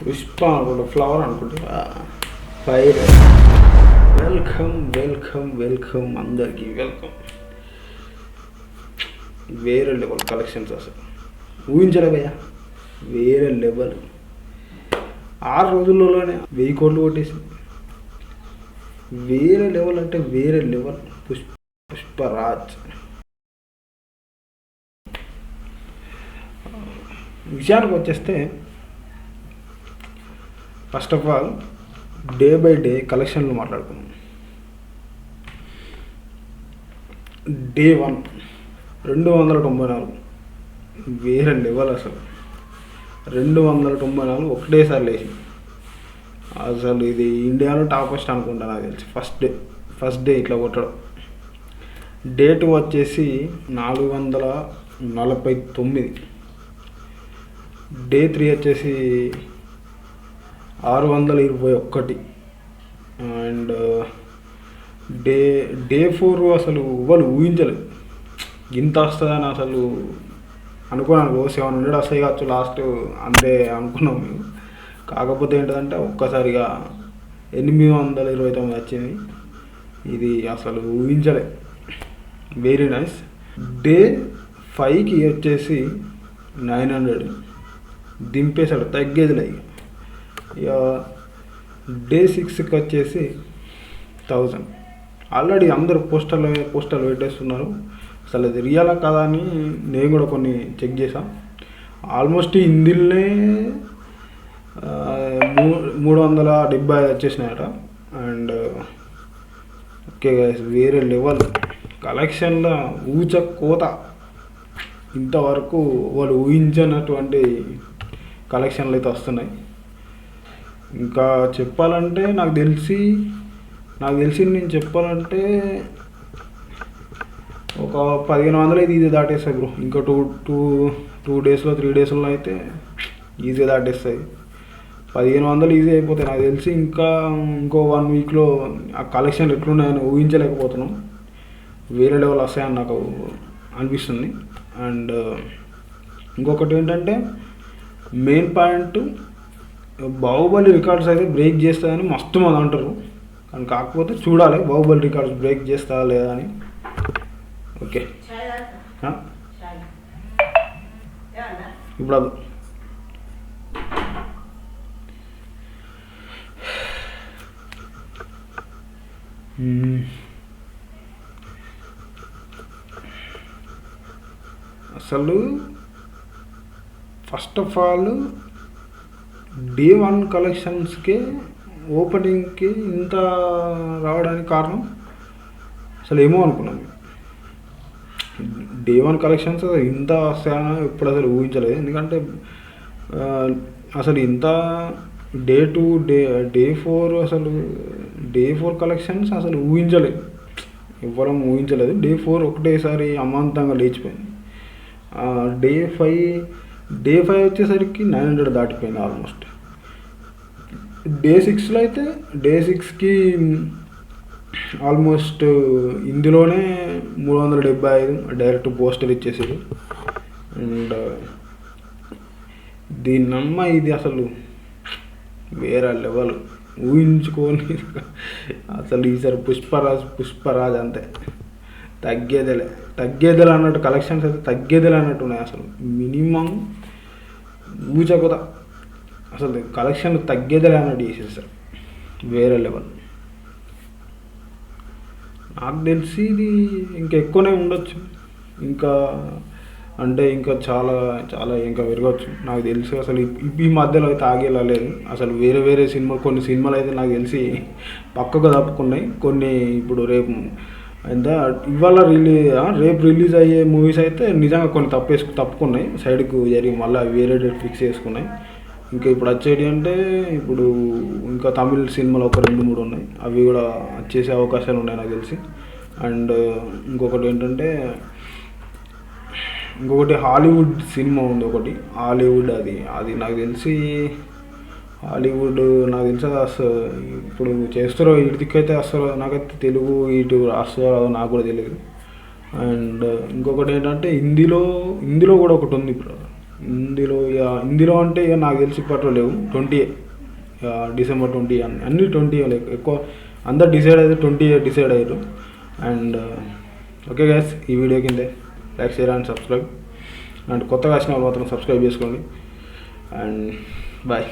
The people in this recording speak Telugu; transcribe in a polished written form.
పుష్ప అనుకుంటా, ఫ్లవర్ అనుకుంటా. ఫైర్. వెల్కమ్ వెల్కమ్ వెల్కమ్, అందరికీ వెల్కమ్. వేరే లెవెల్ కలెక్షన్స్ అసలు ఊహించలే భయ్యా, వేరే లెవెల్. 6 రోజుల్లోనే 1000 కోట్లు కొట్టేసింది. వేరే లెవెల్ అంటే వేరే లెవెల్. పుష్పరాజ్ విషయానికి వచ్చేస్తే, first of all day by day కలెక్షన్లు మాట్లాడుకున్నాం. డే 1 294, వేరే లెవెల్ అసలు. 294 ఒకటేసారి లేచి, అసలు ఇది ఇండియాలో టాపెస్ట్ అనుకుంటా నాకు తెలిసి. ఫస్ట్ డే ఇట్లా కొట్టడం. డే 2 వచ్చేసి 449, డే 3 వచ్చేసి 621, అండ్ డే 4 అసలు వాళ్ళు ఊహించలేదు ఇంత వస్తుందని. అసలు అనుకున్నాను 700 వస్తాయి కావచ్చు లాస్ట్, అంతే అనుకున్నాం మేము. కాకపోతే ఏంటంటే ఒక్కసారిగా 829 వచ్చింది. ఇది అసలు ఊహించలే. Very nice. డే 5కి వచ్చేసి 900 దింపేశాడు, తగ్గేదిలే ఇక. డే 6కి వచ్చేసి 1000. ఆల్రెడీ అందరూ పోస్టర్లు పెట్టేస్తున్నారు. అసలు అది రియలా కదా అని నేను కూడా కొన్ని చెక్ చేశాను. ఆల్మోస్ట్ ఇందులోనే 370 వచ్చేసినాయట. అండ్ ఓకే గైస్, వేరే లెవెల్ కలెక్షన్లో కోత. ఇంతవరకు వాళ్ళు ఊహించినటువంటి కలెక్షన్లు అయితే వస్తున్నాయి. ఇంకా చెప్పాలంటే నాకు తెలిసి నేను చెప్పాలంటే ఒక 1500 అయితే ఈజీ దాటేస్తాయి బ్రో. ఇంకా 2 డేస్లో 3 డేస్లో అయితే ఈజీ దాటేస్తాయి. 1500 ఈజీ అయిపోతాయి నాకు తెలిసి. ఇంకో 1 వీక్లో ఆ కలెక్షన్ ఎట్లున్నాయని ఊహించలేకపోతున్నాం. వేరే లెవెల్ వస్తాయని నాకు అనిపిస్తుంది. అండ్ ఇంకొకటి ఏంటంటే, మెయిన్ పాయింట్, బాహుబలి రికార్డ్స్ అయితే బ్రేక్ చేస్తాయని మస్తు మంది అంటారు. కానీ కాకపోతే చూడాలి బాహుబలి రికార్డ్స్ బ్రేక్ చేస్తా లేదా అని. ఓకే, ఇప్పుడు అది అసలు ఫస్ట్ ఆఫ్ ఆల్ డే 1 కలెక్షన్స్కి ఓపెనింగ్కి ఇంత రావడానికి కారణం అసలు ఏమో అనుకున్నాం. డే 1 కలెక్షన్స్ ఇంత వస్తాయని ఎప్పుడు అసలు ఊహించలేదు. ఎందుకంటే అసలు ఇంత డే 2 డే 4 అసలు డే 4 కలెక్షన్స్ అసలు ఊహించలేదు, ఎవ్వరం ఊహించలేదు. డే 4 ఒకటేసారి అమాంతంగా లేచిపోయింది. డే 5 వచ్చేసరికి 900 దాటిపోయింది ఆల్మోస్ట్. డే 6లో అయితే డే 6కి ఆల్మోస్ట్ ఇందులోనే 375 డైరెక్ట్ పోస్టర్ ఇచ్చేసారు. అండ్ దీన్నమ్మ ఇది అసలు వేరే లెవెల్, ఊహించుకొని అసలు ఈసారి పుష్పరాజ్ అంతే. తగ్గేదేలే అన్నట్టు కలెక్షన్స్ అయితే తగ్గేదేలే అన్నట్టు ఉన్నాయి. అసలు మినిమం ఊచకొత అసలు కలెక్షన్ తగ్గేదేలే అన్నట్టు చేసేసారు. వేరే లెవెల్. నాకు తెలిసి ఇది ఇంకా ఎక్కువనే ఉండొచ్చు, ఇంకా ఇంకా చాలా చాలా ఇంకా పెరగవచ్చు నాకు తెలిసి. అసలు ఈ మధ్యలో అయితే ఆగేలా లేదు. అసలు వేరే కొన్ని సినిమాలు అయితే నాకు తెలిసి పక్కకు తప్పుకున్నాయి. కొన్ని ఇప్పుడు రేపు రేపు రిలీజ్ అయ్యే మూవీస్ అయితే నిజంగా కొన్ని తప్పుకున్నాయి, సైడ్కు జరిగి మళ్ళీ వేరే డేట్ ఫిక్స్ చేసుకున్నాయి. ఇంకా ఇప్పుడు వచ్చేటి అంటే ఇప్పుడు ఇంకా తమిళ్ సినిమాలు ఒక 2-3 ఉన్నాయి, అవి కూడా వచ్చేసే అవకాశాలు ఉన్నాయి నాకు తెలిసి. అండ్ ఇంకొకటి ఏంటంటే, హాలీవుడ్ సినిమా ఉంది ఒకటి. హాలీవుడ్ అది నాకు తెలిసి అసలు ఇప్పుడు చేస్తారో ఇటుకైతే అసలు నాకైతే తెలుగు ఇటు వస్తుందో నాకు కూడా తెలియదు. అండ్ ఇంకొకటి ఏంటంటే హిందీలో కూడా ఒకటి ఉంది ఇప్పుడు. ఇందులో అంటే ఇక నాకు తెలిసి ఇప్పట్లో లేవు. 20 డిసెంబర్ 20 అన్ని 20 ఎక్కువ అందరు డిసైడ్ అయితే 20 డిసైడ్ అయ్యారు. అండ్ ఓకే గైస్, ఈ వీడియో కింద like, share and subscribe. And కొత్తగా వచ్చిన వాళ్ళు మాత్రం సబ్స్క్రైబ్ చేసుకోండి. And bye.